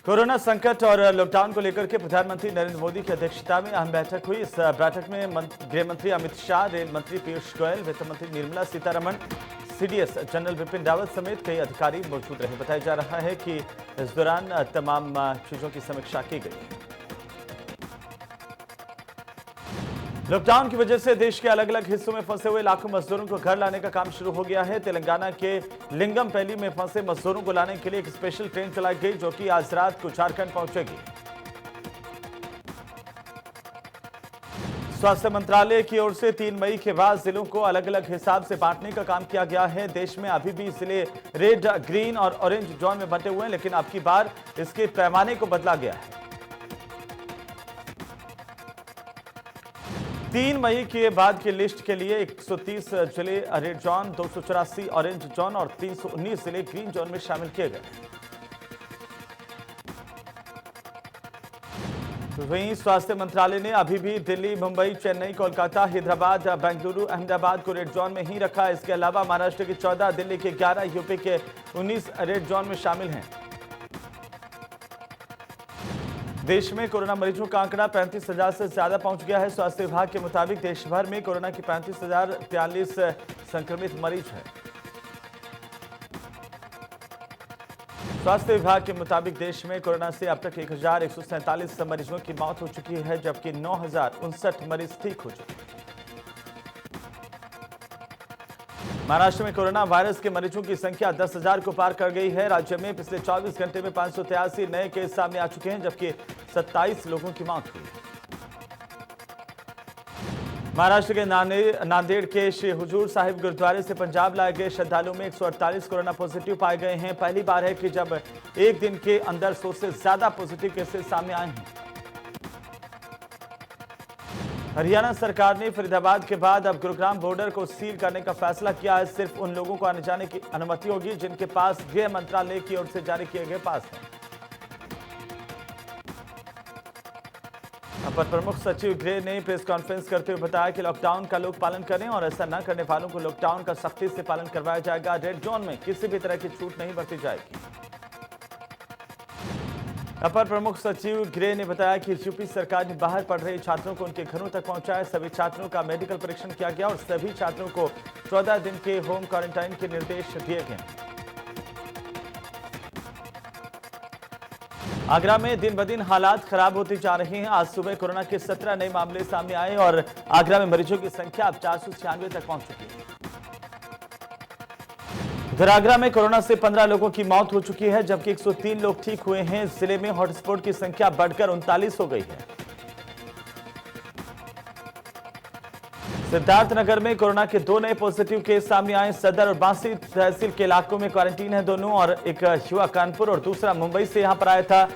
Corona संकट और lockdown को लेकर के प्रधानमंत्री नरेंद्र मोदी की अध्यक्षता में अहम बैठक हुई। इस बैठक में गृह मंत्री अमित शाह, रेल मंत्री पीयूष गोयल, वित्त मंत्री निर्मला सीतारमण, सीडीएस जनरल विपिन रावत समेत कई अधिकारी मौजूद रहे। बताया जा रहा है कि इस दौरान तमाम चीजों की समीक्षा की गई। लॉकडाउन की वजह से देश के अलग अलग हिस्सों में फंसे हुए लाखों मजदूरों को घर लाने का काम शुरू हो गया है। तेलंगाना के लिंगमपल्ली में फंसे मजदूरों को लाने के लिए एक स्पेशल ट्रेन चलाई गई, जो कि आज रात को झारखंड पहुंचेगी। स्वास्थ्य मंत्रालय की ओर से 3 मई के बाद जिलों को अलग अलग हिसाब से बांटने का काम किया गया है। देश में अभी भी जिले रेड, ग्रीन और ऑरेंज जोन में बंटे हुए हैं, लेकिन अब की बार इसके पैमाने को बदला गया है। 3 मई के बाद की लिस्ट के लिए 130 जिले रेड जोन, 284 ऑरेंज जोन और 319 जिले ग्रीन जोन में शामिल किए गए। वहीं स्वास्थ्य मंत्रालय ने अभी भी दिल्ली, मुंबई, चेन्नई, कोलकाता, हैदराबाद, बेंगलुरु, अहमदाबाद को रेड जोन में ही रखा। इसके अलावा महाराष्ट्र के 14, दिल्ली के 11, यूपी के 19 रेड जोन में शामिल हैं। देश में कोरोना मरीजों का आंकड़ा 35,000 से ज्यादा पहुंच गया है। स्वास्थ्य विभाग के मुताबिक देश भर में कोरोना की 35,043 संक्रमित मरीज हैं। स्वास्थ्य विभाग के मुताबिक देश में कोरोना से अब तक 1,147 मरीजों की मौत हो चुकी है, जबकि 9,059 मरीज ठीक हो चुके हैं। महाराष्ट्र में कोरोना वायरस के मरीजों की संख्या 10,000 को पार कर गई है। राज्य में पिछले 24 घंटे में 583 नए केस सामने आ चुके हैं, जबकि 27 लोगों की मौत हुई। महाराष्ट्र के नांदेड़ के श्री हुजूर साहिब गुरुद्वारे से पंजाब लाए गए श्रद्धालुओं में 148 कोरोना पॉजिटिव पाए गए हैं। पहली बार है कि जब एक दिन के अंदर 100 से ज्यादा पॉजिटिव केसेस सामने आए हैं। हरियाणा सरकार ने फरीदाबाद के बाद अब गुरुग्राम बॉर्डर को सील करने का फैसला किया है। सिर्फ उन लोगों को आने जाने की अनुमति होगी जिनके पास गृह मंत्रालय की ओर से जारी किए गए पास हैं। अपर प्रमुख सचिव गृह ने प्रेस कॉन्फ्रेंस करते हुए बताया कि लॉकडाउन का लोग पालन करें और ऐसा न करने वालों को लॉकडाउन का सख्ती से पालन करवाया जाएगा। रेड जोन में किसी भी तरह की छूट नहीं बरती जाएगी। अपर प्रमुख सचिव गृह ने बताया कि यूपी सरकार ने बाहर पढ़ रहे छात्रों को उनके घरों तक पहुंचाया। सभी छात्रों का मेडिकल परीक्षण किया गया और सभी छात्रों को 14 दिन के होम क्वारंटाइन के निर्देश दिए गए। आगरा में दिन ब दिन हालात खराब होते जा रहे हैं। आज सुबह कोरोना के 17 नए मामले सामने आए और आगरा में मरीजों की संख्या अब 496 तक पहुंच चुकी है। उधर आगरा में कोरोना से 15 लोगों की मौत हो चुकी है, जबकि 103 लोग ठीक हुए हैं। जिले में हॉटस्पॉट की संख्या बढ़कर 39 हो गई है। सिद्धार्थनगर में कोरोना के 2 नए पॉजिटिव केस सामने आए। सदर और बांसी तहसील के इलाकों में क्वारंटीन है दोनों, और एक युवा कानपुर और दूसरा मुंबई से यहां पर आया था।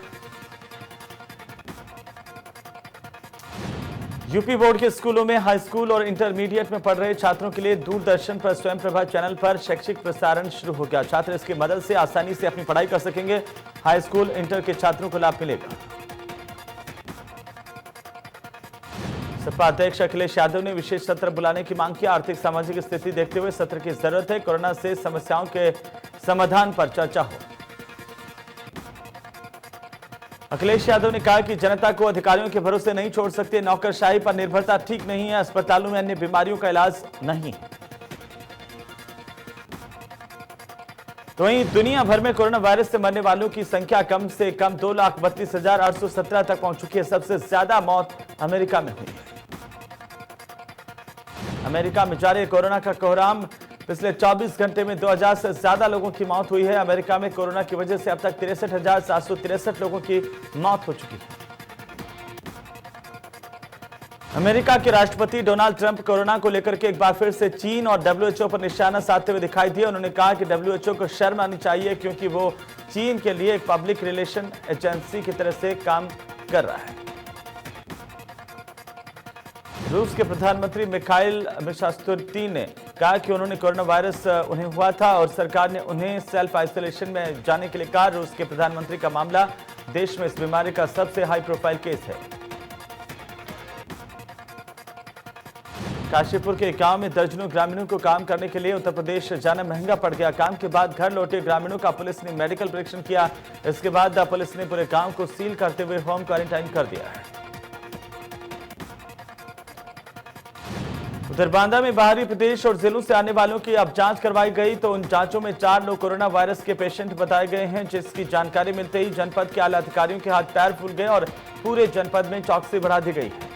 यूपी बोर्ड के स्कूलों में हाई स्कूल और इंटरमीडिएट में पढ़ रहे छात्रों के लिए दूरदर्शन पर स्वयं प्रभा चैनल पर शैक्षिक प्रसारण शुरू हो गया। छात्र इसकी मदद से आसानी से अपनी पढ़ाई कर सकेंगे। हाई स्कूल, इंटर के छात्रों को लाभ मिलेगा। सपा अध्यक्ष अखिलेश यादव ने विशेष सत्र बुलाने की मांग की। आर्थिक सामाजिक स्थिति देखते हुए सत्र की जरूरत है। कोरोना से समस्याओं के समाधान पर चर्चा हो। अखिलेश यादव ने कहा कि जनता को अधिकारियों के भरोसे नहीं छोड़ सकते। नौकरशाही पर निर्भरता ठीक नहीं है। अस्पतालों में अन्य बीमारियों का इलाज नहीं। तो वहीं दुनिया भर में कोरोना वायरस से मरने वालों की संख्या कम से कम 2,32,817 तक पहुंच चुकी है। सबसे ज्यादा मौत अमेरिका में हुई है। अमेरिका में जारी कोरोना का कोहराम, पिछले 24 घंटे में 2000 से ज्यादा लोगों की मौत हुई है। अमेरिका में कोरोना की वजह से अब तक 63,763 लोगों की मौत हो चुकी है। अमेरिका के राष्ट्रपति डोनाल्ड ट्रंप कोरोना को लेकर के एक बार फिर से चीन और डब्ल्यूएचओ पर निशाना साधते हुए दिखाई दिए। उन्होंने कहा कि डब्ल्यूएचओ को शर्म आनी चाहिए, क्योंकि वो चीन के लिए एक पब्लिक रिलेशन एजेंसी की तरह से काम कर रहा है। रूस के प्रधानमंत्री मिखाइल मिशस्टुतीन ने कहा कि उन्होंने कोरोना वायरस उन्हें हुआ था और सरकार ने उन्हें सेल्फ आइसोलेशन में जाने के लिए कहा। रूस के प्रधानमंत्री का मामला देश में इस बीमारी का सबसे हाई प्रोफाइल केस है। काशीपुर के एक गांव में दर्जनों ग्रामीणों को काम करने के लिए उत्तर प्रदेश जाना महंगा पड़ गया। काम के बाद घर लौटे ग्रामीणों का पुलिस ने मेडिकल परीक्षण किया। इसके बाद पुलिस ने पूरे गांव को सील करते हुए होम क्वारंटाइन कर दिया है। उधर बांदा में बाहरी प्रदेश और जिलों से आने वालों की अब जांच करवाई गई तो उन जांचों में 4 लोग कोरोना वायरस के पेशेंट बताए गए हैं, जिसकी जानकारी मिलते ही जनपद के आला अधिकारियों के हाथ पैर फूल गए और पूरे जनपद में चौकसी बढ़ा दी गई है।